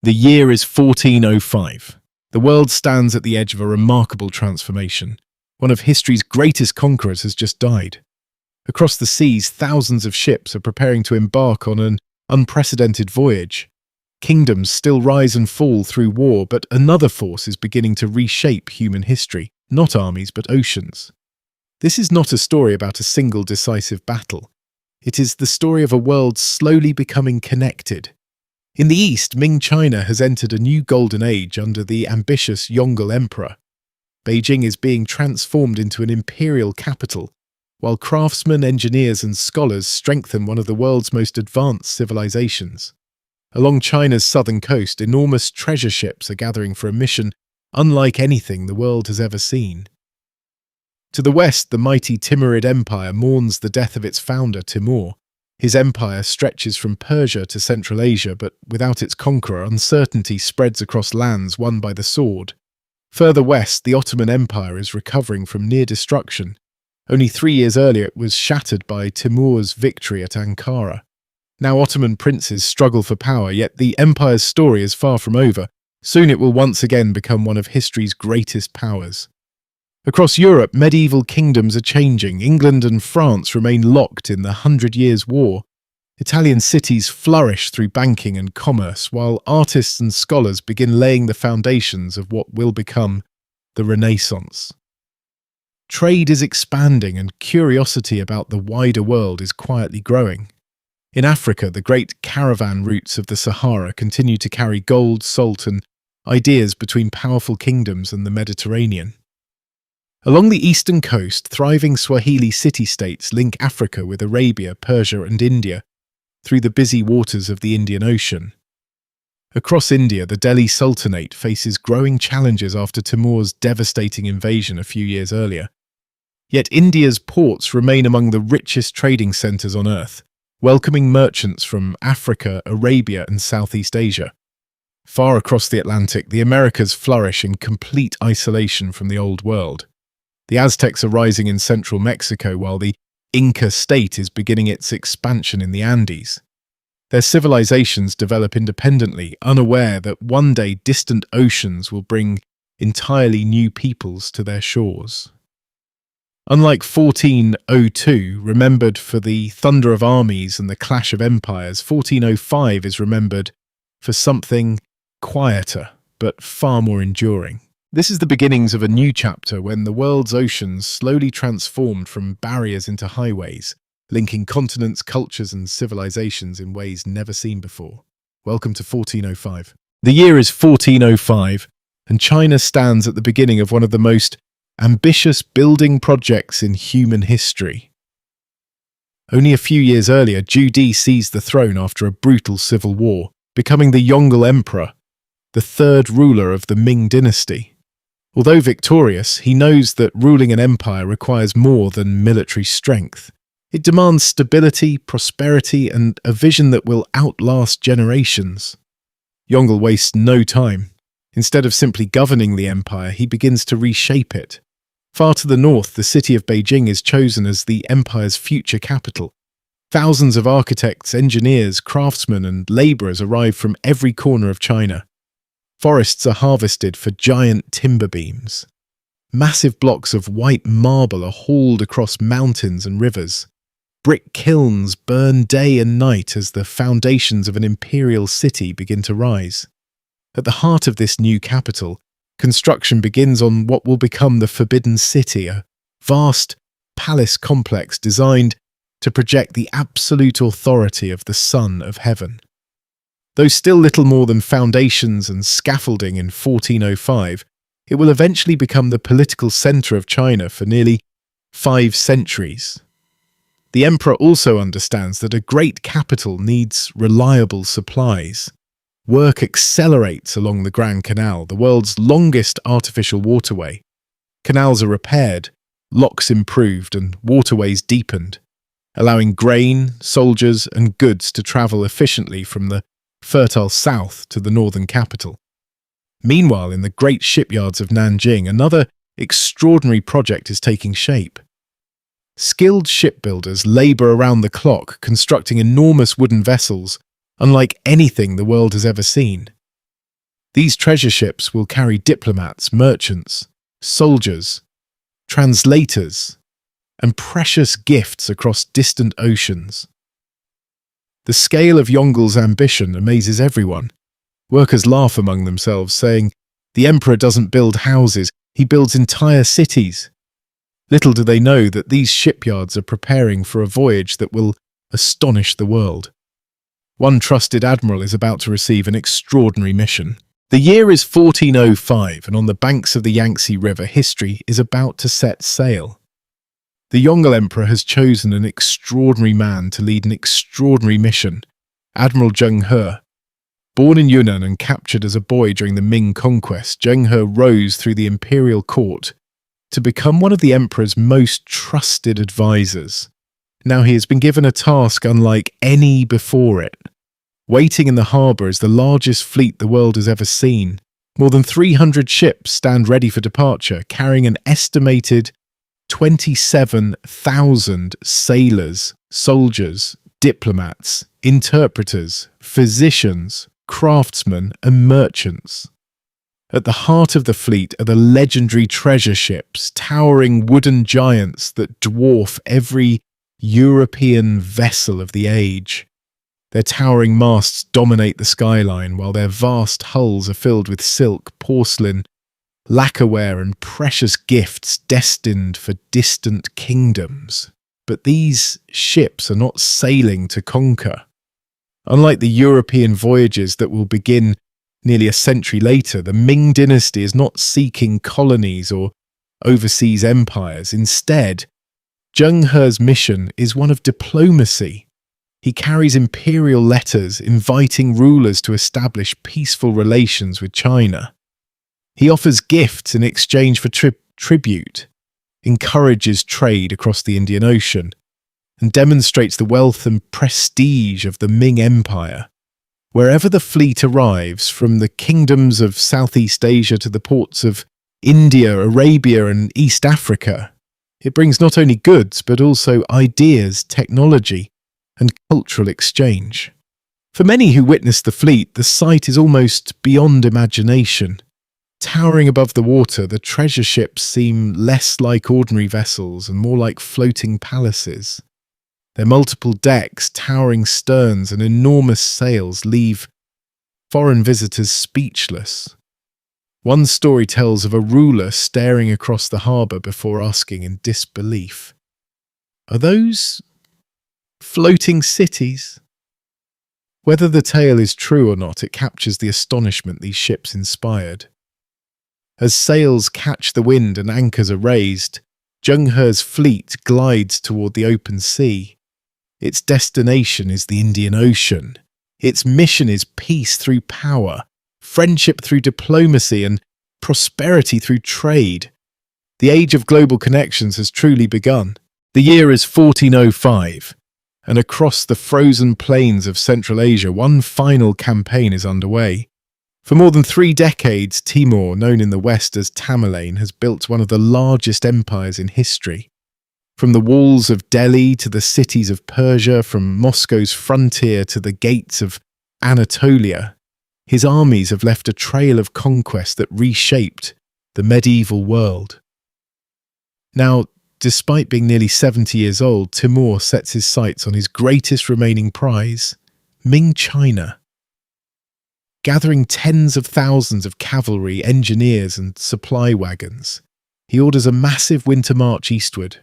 The year is 1405. The world stands at the edge of a remarkable transformation. One of history's greatest conquerors has just died. Across the seas, thousands of ships are preparing to embark on an unprecedented voyage. Kingdoms still rise and fall through war, but another force is beginning to reshape human history, not armies but oceans. This is not a story about a single decisive battle. It is the story of a world slowly becoming connected. In the east, Ming China has entered a new golden age under the ambitious Yongle emperor. Beijing is being transformed into an imperial capital, while craftsmen, engineers and scholars strengthen one of the world's most advanced civilizations. Along China's southern coast, enormous treasure ships are gathering for a mission unlike anything the world has ever seen. To the west, the mighty Timurid Empire mourns the death of its founder, Timur. His empire stretches from Persia to Central Asia, but without its conqueror, uncertainty spreads across lands won by the sword. Further west, the Ottoman Empire is recovering from near destruction. Only 3 years earlier, it was shattered by Timur's victory at Ankara. Now Ottoman princes struggle for power, yet the empire's story is far from over. Soon it will once again become one of history's greatest powers. Across Europe, medieval kingdoms are changing. England and France remain locked in the 100 Years' War. Italian cities flourish through banking and commerce, while artists and scholars begin laying the foundations of what will become the Renaissance. Trade is expanding and curiosity about the wider world is quietly growing. In Africa, the great caravan routes of the Sahara continue to carry gold, salt and ideas between powerful kingdoms and the Mediterranean. Along the eastern coast, thriving Swahili city-states link Africa with Arabia, Persia and India through the busy waters of the Indian Ocean. Across India, the Delhi Sultanate faces growing challenges after Timur's devastating invasion a few years earlier. Yet India's ports remain among the richest trading centres on earth, welcoming merchants from Africa, Arabia and Southeast Asia. Far across the Atlantic, the Americas flourish in complete isolation from the Old World. The Aztecs are rising in central Mexico, while the Inca state is beginning its expansion in the Andes. Their civilizations develop independently, unaware that one day distant oceans will bring entirely new peoples to their shores. Unlike 1402, remembered for the thunder of armies and the clash of empires, 1405 is remembered for something quieter, but far more enduring. This is the beginnings of a new chapter when the world's oceans slowly transformed from barriers into highways, linking continents, cultures and civilizations in ways never seen before. Welcome to 1405. The year is 1405, and China stands at the beginning of one of the most ambitious building projects in human history. Only a few years earlier, Zhu Di seized the throne after a brutal civil war, becoming the Yongle Emperor, the third ruler of the Ming dynasty. Although victorious, he knows that ruling an empire requires more than military strength. It demands stability, prosperity, and a vision that will outlast generations. Yongle wastes no time. Instead of simply governing the empire, he begins to reshape it. Far to the north, the city of Beijing is chosen as the empire's future capital. Thousands of architects, engineers, craftsmen, and laborers arrive from every corner of China. Forests are harvested for giant timber beams. Massive blocks of white marble are hauled across mountains and rivers. Brick kilns burn day and night as the foundations of an imperial city begin to rise. At the heart of this new capital, construction begins on what will become the Forbidden City, a vast palace complex designed to project the absolute authority of the Son of Heaven. Though still little more than foundations and scaffolding in 1405, it will eventually become the political centre of China for nearly 5 centuries. The emperor also understands that a great capital needs reliable supplies. Work accelerates along the Grand Canal, the world's longest artificial waterway. Canals are repaired, locks improved, and waterways deepened, allowing grain, soldiers, and goods to travel efficiently from the fertile south to the northern capital. Meanwhile, in the great shipyards of Nanjing, another extraordinary project is taking shape. Skilled shipbuilders labour around the clock, constructing enormous wooden vessels unlike anything the world has ever seen. These treasure ships will carry diplomats, merchants, soldiers, translators, and precious gifts across distant oceans. The scale of Yongle's ambition amazes everyone. Workers laugh among themselves, saying, "The emperor doesn't build houses, he builds entire cities." Little do they know that these shipyards are preparing for a voyage that will astonish the world. One trusted admiral is about to receive an extraordinary mission. The year is 1405, and on the banks of the Yangtze River, history is about to set sail. The Yongle Emperor has chosen an extraordinary man to lead an extraordinary mission, Admiral Zheng He. Born in Yunnan and captured as a boy during the Ming conquest, Zheng He rose through the imperial court to become one of the emperor's most trusted advisors. Now he has been given a task unlike any before it. Waiting in the harbour is the largest fleet the world has ever seen. More than 300 ships stand ready for departure, carrying an estimated 27,000 sailors, soldiers, diplomats, interpreters, physicians, craftsmen, and merchants. At the heart of the fleet are the legendary treasure ships, towering wooden giants that dwarf every European vessel of the age. Their towering masts dominate the skyline, while their vast hulls are filled with silk, porcelain, lacquerware, and precious gifts destined for distant kingdoms. But these ships are not sailing to conquer. Unlike the European voyages that will begin nearly a century later, the Ming dynasty is not seeking colonies or overseas empires. Instead, Zheng He's mission is one of diplomacy. He carries imperial letters inviting rulers to establish peaceful relations with China. He offers gifts in exchange for tribute, encourages trade across the Indian Ocean, and demonstrates the wealth and prestige of the Ming Empire. Wherever the fleet arrives, from the kingdoms of Southeast Asia to the ports of India, Arabia, and East Africa, it brings not only goods but also ideas, technology, and cultural exchange. For many who witness the fleet, the sight is almost beyond imagination. Towering above the water, the treasure ships seem less like ordinary vessels and more like floating palaces. Their multiple decks, towering sterns, and enormous sails leave foreign visitors speechless. One story tells of a ruler staring across the harbour before asking in disbelief, "Are those floating cities?" Whether the tale is true or not, it captures the astonishment these ships inspired. As sails catch the wind and anchors are raised, Zheng He's fleet glides toward the open sea. Its destination is the Indian Ocean. Its mission is peace through power, friendship through diplomacy, and prosperity through trade. The age of global connections has truly begun. The year is 1405, and across the frozen plains of Central Asia, one final campaign is underway. For more than 3 decades, Timur, known in the West as Tamerlane, has built one of the largest empires in history. From the walls of Delhi to the cities of Persia, from Moscow's frontier to the gates of Anatolia, his armies have left a trail of conquest that reshaped the medieval world. Now, despite being nearly 70 years old, Timur sets his sights on his greatest remaining prize, Ming China. Gathering tens of thousands of cavalry, engineers, and supply wagons, he orders a massive winter march eastward.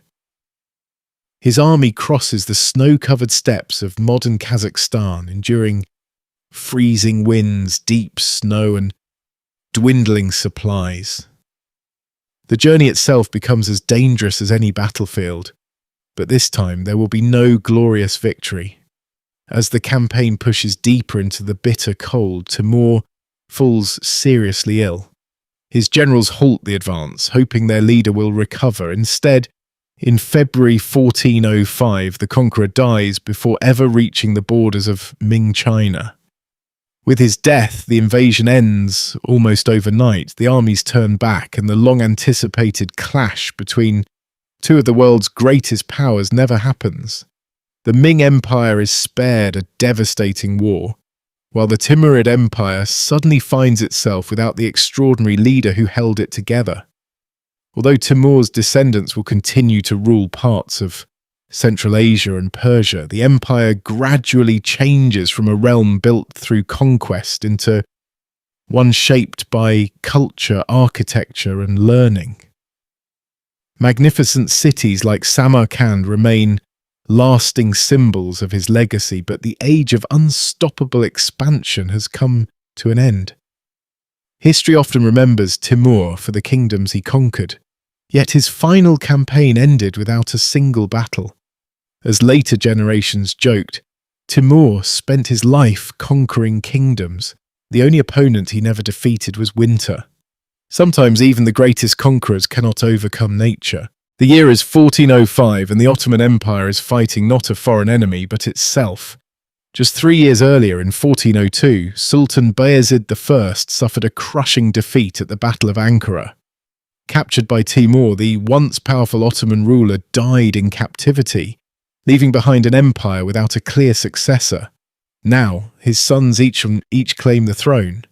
His army crosses the snow-covered steppes of modern Kazakhstan, enduring freezing winds, deep snow, and dwindling supplies. The journey itself becomes as dangerous as any battlefield, but this time there will be no glorious victory. As the campaign pushes deeper into the bitter cold, Timur falls seriously ill. His generals halt the advance, hoping their leader will recover. Instead, in February 1405, the conqueror dies before ever reaching the borders of Ming China. With his death, the invasion ends almost overnight. The armies turn back, and the long-anticipated clash between two of the world's greatest powers never happens. The Ming Empire is spared a devastating war, while the Timurid Empire suddenly finds itself without the extraordinary leader who held it together. Although Timur's descendants will continue to rule parts of Central Asia and Persia, the empire gradually changes from a realm built through conquest into one shaped by culture, architecture, and learning. Magnificent cities like Samarkand remain lasting symbols of his legacy, but the age of unstoppable expansion has come to an end. History often remembers Timur for the kingdoms he conquered, yet his final campaign ended without a single battle. As later generations joked, Timur spent his life conquering kingdoms. The only opponent he never defeated was winter. Sometimes even the greatest conquerors cannot overcome nature. The year is 1405 and the Ottoman Empire is fighting not a foreign enemy but itself. Just 3 years earlier, in 1402, Sultan Bayezid I suffered a crushing defeat at the Battle of Ankara. Captured by Timur, the once powerful Ottoman ruler died in captivity, leaving behind an empire without a clear successor. Now, his sons each claim the throne.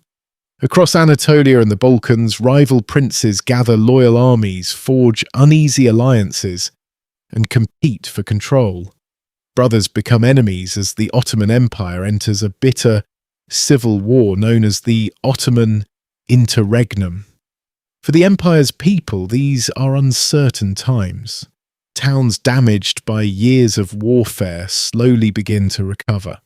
Across Anatolia and the Balkans, rival princes gather loyal armies, forge uneasy alliances, and compete for control. Brothers become enemies as the Ottoman Empire enters a bitter civil war known as the Ottoman Interregnum. For the empire's people, these are uncertain times. Towns damaged by years of warfare slowly begin to recover.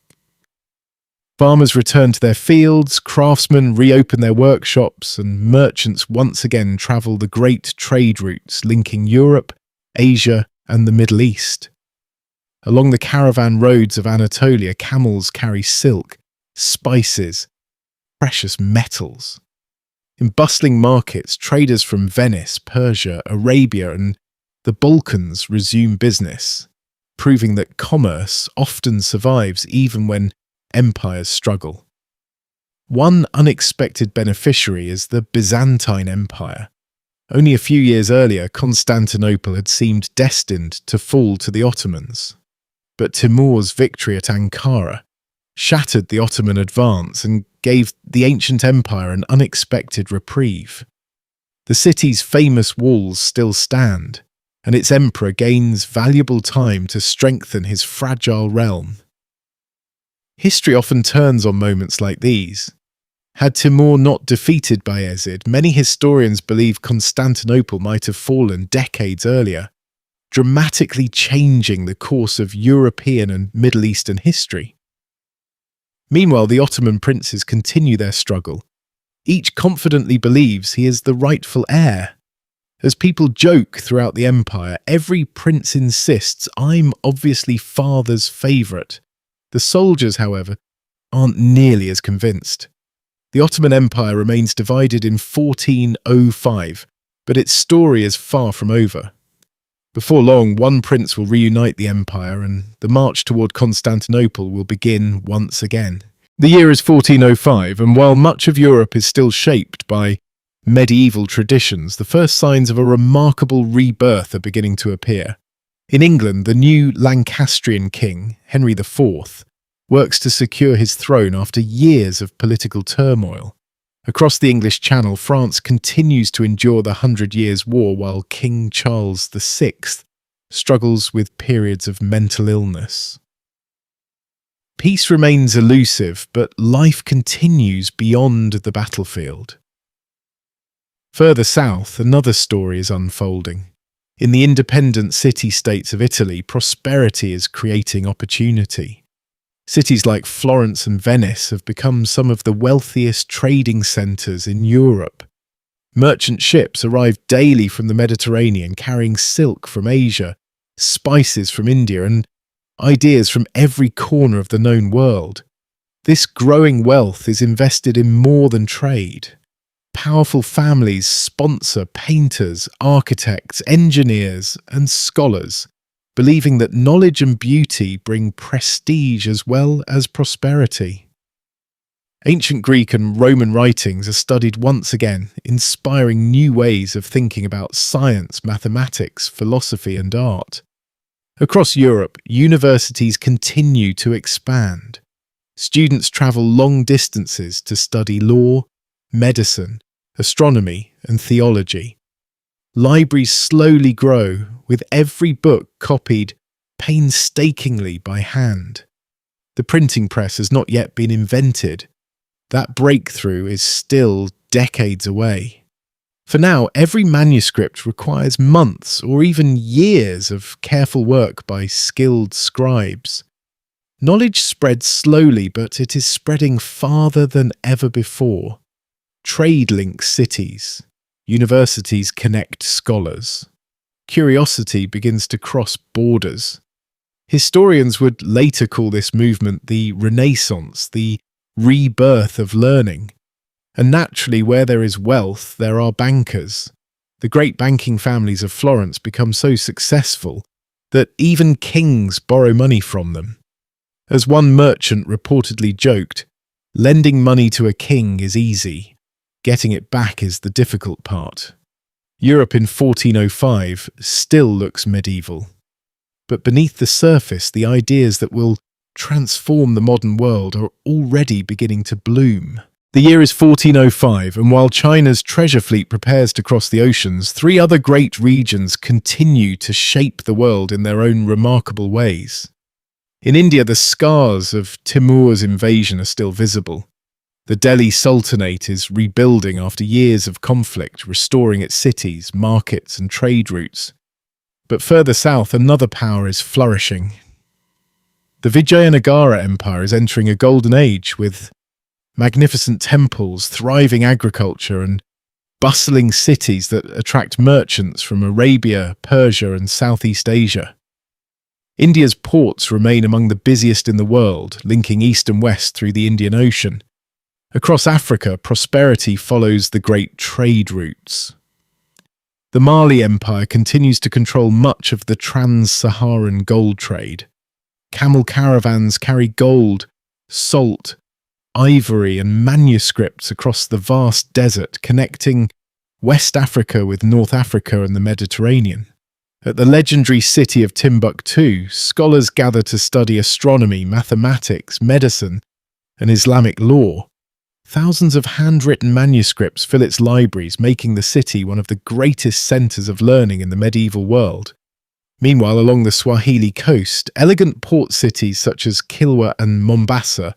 Farmers return to their fields, craftsmen reopen their workshops, and merchants once again travel the great trade routes linking Europe, Asia, and the Middle East. Along the caravan roads of Anatolia, camels carry silk, spices, precious metals. In bustling markets, traders from Venice, Persia, Arabia, and the Balkans resume business, proving that commerce often survives even when empires struggle. One unexpected beneficiary is the Byzantine Empire. Only a few years earlier, Constantinople had seemed destined to fall to the Ottomans. But Timur's victory at Ankara shattered the Ottoman advance and gave the ancient empire an unexpected reprieve. The city's famous walls still stand, and its emperor gains valuable time to strengthen his fragile realm. History often turns on moments like these. Had Timur not defeated Bayezid, many historians believe Constantinople might have fallen decades earlier, dramatically changing the course of European and Middle Eastern history. Meanwhile, the Ottoman princes continue their struggle. Each confidently believes he is the rightful heir. As people joke throughout the empire, every prince insists, "I'm obviously father's favourite." The soldiers, however, aren't nearly as convinced. The Ottoman Empire remains divided in 1405, but its story is far from over. Before long, one prince will reunite the empire and the march toward Constantinople will begin once again. The year is 1405, and while much of Europe is still shaped by medieval traditions, the first signs of a remarkable rebirth are beginning to appear. In England, the new Lancastrian king, Henry IV, works to secure his throne after years of political turmoil. Across the English Channel, France continues to endure the 100 Years' War while King Charles VI struggles with periods of mental illness. Peace remains elusive, but life continues beyond the battlefield. Further south, another story is unfolding. In the independent city-states of Italy, prosperity is creating opportunity. Cities like Florence and Venice have become some of the wealthiest trading centres in Europe. Merchant ships arrive daily from the Mediterranean carrying silk from Asia, spices from India, and ideas from every corner of the known world. This growing wealth is invested in more than trade. Powerful families sponsor painters, architects, engineers, and scholars, believing that knowledge and beauty bring prestige as well as prosperity. Ancient Greek and Roman writings are studied once again, inspiring new ways of thinking about science, mathematics, philosophy, and art. Across Europe, universities continue to expand. Students travel long distances to study law, medicine, astronomy, and theology. Libraries slowly grow, with every book copied painstakingly by hand. The printing press has not yet been invented. That breakthrough is still decades away. For now, every manuscript requires months or even years of careful work by skilled scribes. Knowledge spreads slowly, but it is spreading farther than ever before. Trade links cities. Universities connect scholars. Curiosity begins to cross borders. Historians would later call this movement the Renaissance, the rebirth of learning. And naturally, where there is wealth, there are bankers. The great banking families of Florence become so successful that even kings borrow money from them. As one merchant reportedly joked, lending money to a king is easy. Getting it back is the difficult part. Europe in 1405 still looks medieval. But beneath the surface, the ideas that will transform the modern world are already beginning to bloom. The year is 1405, and while China's treasure fleet prepares to cross the oceans, three other great regions continue to shape the world in their own remarkable ways. In India, the scars of Timur's invasion are still visible. The Delhi Sultanate is rebuilding after years of conflict, restoring its cities, markets, and trade routes. But further south, another power is flourishing. The Vijayanagara Empire is entering a golden age with magnificent temples, thriving agriculture, and bustling cities that attract merchants from Arabia, Persia, and Southeast Asia. India's ports remain among the busiest in the world, linking east and west through the Indian Ocean. Across Africa, prosperity follows the great trade routes. The Mali Empire continues to control much of the trans-Saharan gold trade. Camel caravans carry gold, salt, ivory, and manuscripts across the vast desert, connecting West Africa with North Africa and the Mediterranean. At the legendary city of Timbuktu, scholars gather to study astronomy, mathematics, medicine, and Islamic law. Thousands of handwritten manuscripts fill its libraries, making the city one of the greatest centres of learning in the medieval world. Meanwhile, along the Swahili coast, elegant port cities such as Kilwa and Mombasa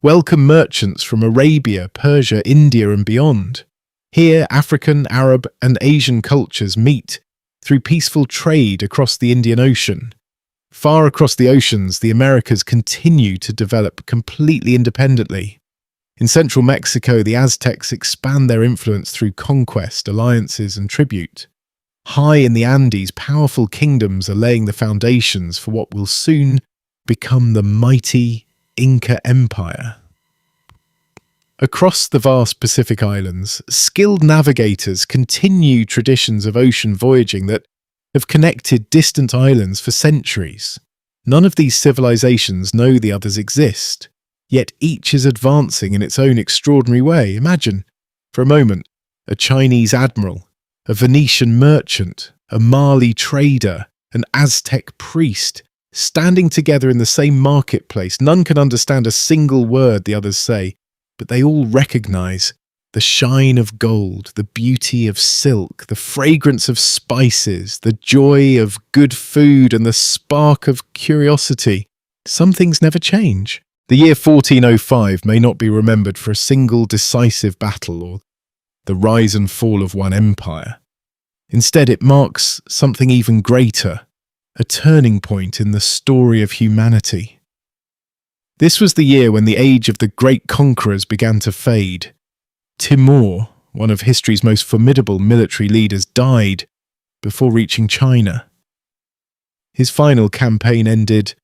welcome merchants from Arabia, Persia, India, and beyond. Here, African, Arab, and Asian cultures meet through peaceful trade across the Indian Ocean. Far across the oceans, the Americas continue to develop completely independently. In central Mexico, the Aztecs expand their influence through conquest, alliances, and tribute. High in the Andes, powerful kingdoms are laying the foundations for what will soon become the mighty Inca Empire. Across the vast Pacific Islands, skilled navigators continue traditions of ocean voyaging that have connected distant islands for centuries. None of these civilizations know the others exist. Yet each is advancing in its own extraordinary way. Imagine, for a moment, a Chinese admiral, a Venetian merchant, a Mali trader, an Aztec priest, standing together in the same marketplace. None can understand a single word the others say, but they all recognize the shine of gold, the beauty of silk, the fragrance of spices, the joy of good food, and the spark of curiosity. Some things never change. The year 1405 may not be remembered for a single decisive battle or the rise and fall of one empire. Instead, it marks something even greater, a turning point in the story of humanity. This was the year when the age of the great conquerors began to fade. Timur, one of history's most formidable military leaders, died before reaching China. His final campaign ended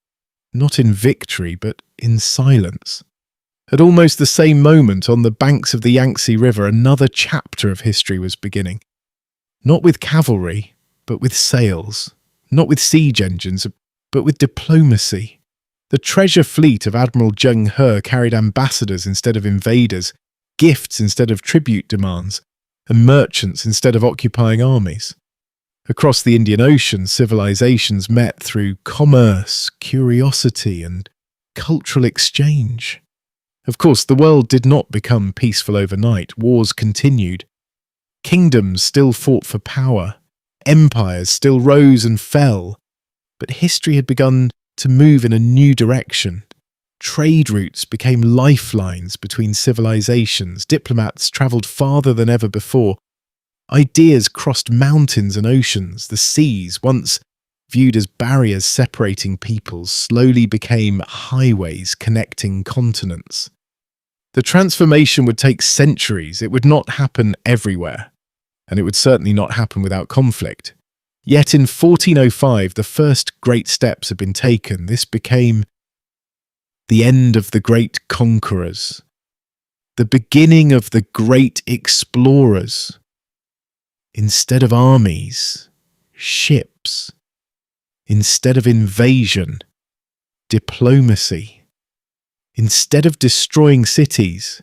not in victory, but in silence. At almost the same moment, on the banks of the Yangtze River, another chapter of history was beginning. Not with cavalry, but with sails. Not with siege engines, but with diplomacy. The treasure fleet of Admiral Zheng He carried ambassadors instead of invaders, gifts instead of tribute demands, and merchants instead of occupying armies. Across the Indian Ocean, civilizations met through commerce, curiosity, and cultural exchange. Of course, the world did not become peaceful overnight. Wars continued. Kingdoms still fought for power. Empires still rose and fell. But history had begun to move in a new direction. Trade routes became lifelines between civilizations. Diplomats travelled farther than ever before. Ideas crossed mountains and oceans. The seas, once viewed as barriers separating peoples, slowly became highways connecting continents. The transformation would take centuries. It would not happen everywhere, and it would certainly not happen without conflict. Yet in 1405, the first great steps had been taken. This became the end of the great conquerors, the beginning of the great explorers. Instead of armies, ships. Instead of invasion, diplomacy. Instead of destroying cities,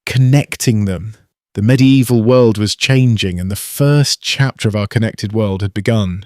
connecting them. The medieval world was changing, and the first chapter of our connected world had begun.